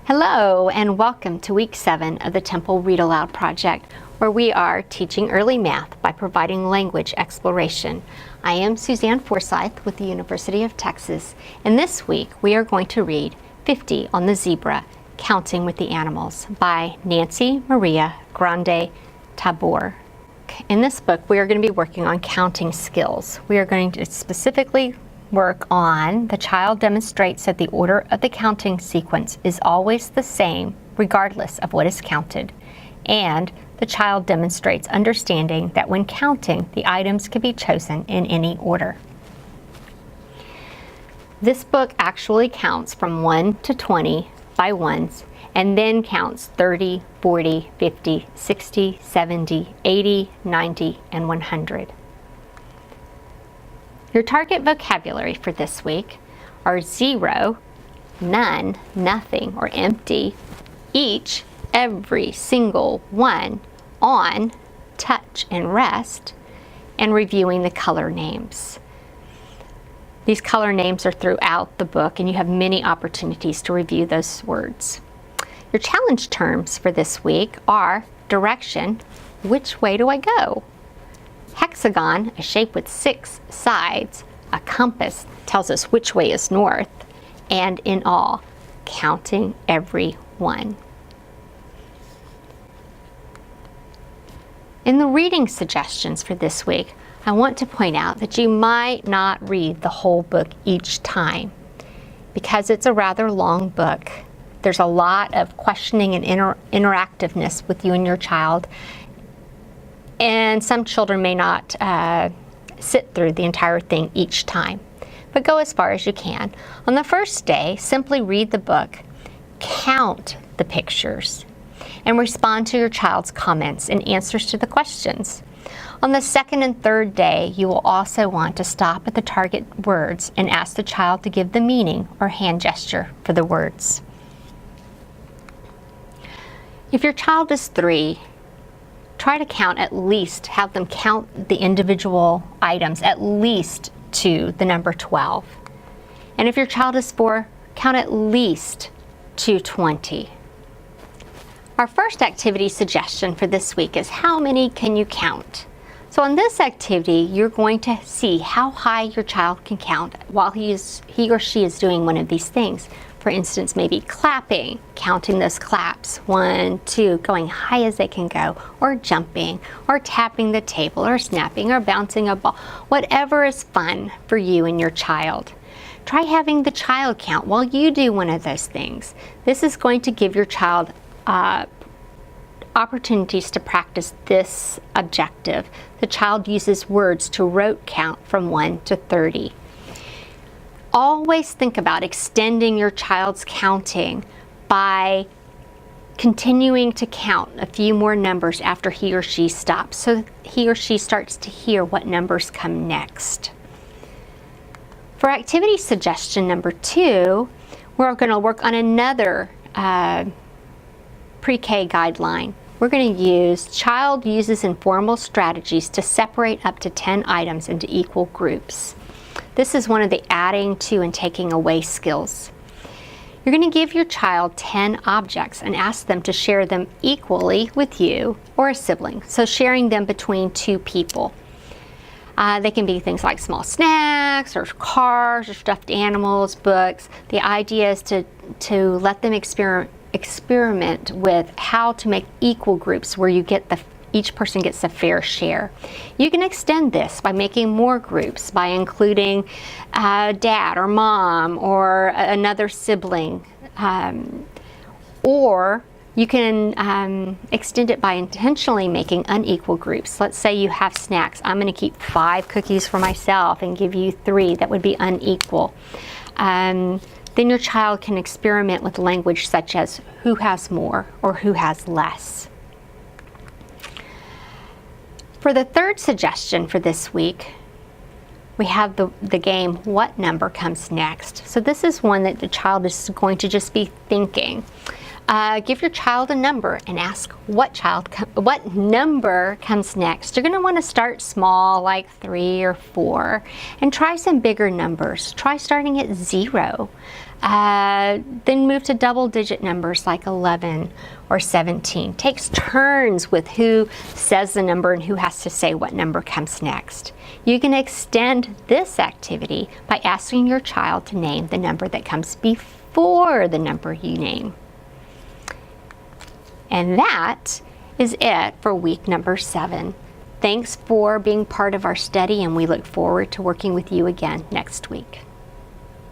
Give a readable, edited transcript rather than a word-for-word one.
Hello and welcome to week 7 of the Temple Read Aloud project, where we are teaching early math by providing language exploration. I am Suzanne Forsyth with the University of Texas, and this week we are going to read 50 on the Zebra, Counting with the Animals by Nancy Maria Grande Tabor. In this book we are going to be working on counting skills. We are going to specifically work on the child demonstrates that the order of the counting sequence is always the same regardless of what is counted, and the child demonstrates understanding that when counting the items can be chosen in any order. This book actually counts from 1 to 20 by ones and then counts 30, 40, 50, 60, 70, 80, 90, and 100. Your target vocabulary for this week are 0, none, nothing, or empty, each, every, single, one, on, touch, and rest, and reviewing the color names. These color names are throughout the book, and you have many opportunities to review those words. Your challenge terms for this week are direction, which way do I go? Hexagon, a shape with 6 sides. A compass tells us which way is north. And in all, counting every one. In the reading suggestions for this week, I want to point out that you might not read the whole book each time because it's a rather long book. There's a lot of questioning and interactiveness with you and your child. And some children may not sit through the entire thing each time, but go as far as you can. On the first day, simply read the book, count the pictures, and respond to your child's comments and answers to the questions. On the second and third day, you will also want to stop at the target words and ask the child to give the meaning or hand gesture for the words. If your child is 3, try to have them count the individual items at least to the number 12. And if your child is 4, count at least to 20. Our first activity suggestion for this week is how many can you count? So in this activity, you're going to see how high your child can count while he or she is doing one of these things. For instance, maybe clapping, counting those claps, 1, 2, going high as they can go, or jumping, or tapping the table, or snapping, or bouncing a ball, whatever is fun for you and your child. Try having the child count while you do one of those things. This is going to give your child opportunities to practice this objective. The child uses words to rote count from 1 to 30. Always think about extending your child's counting by continuing to count a few more numbers after he or she stops, so he or she starts to hear what numbers come next. For activity suggestion number 2, we're going to work on another pre-K guideline. We're going to use child uses informal strategies to separate up to 10 items into equal groups. This is one of the adding to and taking away skills. You're going to give your child 10 objects and ask them to share them equally with you or a sibling, so sharing them between 2 people. They can be things like small snacks or cars or stuffed animals, books. The idea is to let them experiment with how to make equal groups where you get each person gets a fair share. You can extend this by making more groups, by including dad or mom or another sibling. Or you can extend it by intentionally making unequal groups. Let's say you have snacks. I'm going to keep 5 cookies for myself and give you 3. That would be unequal. Then your child can experiment with language such as who has more or who has less. For the third suggestion for this week, we have the game, what number comes next? So this is one that the child is going to just be thinking. Give your child a number and ask what number comes next. You're going to want to start small, like 3 or 4, and try some bigger numbers. Try starting at 0. Then move to double-digit numbers like 11 or 17. Takes turns with who says the number and who has to say what number comes next. You can extend this activity by asking your child to name the number that comes before the number you name. And that is it for week number 7. Thanks for being part of our study, and we look forward to working with you again next week.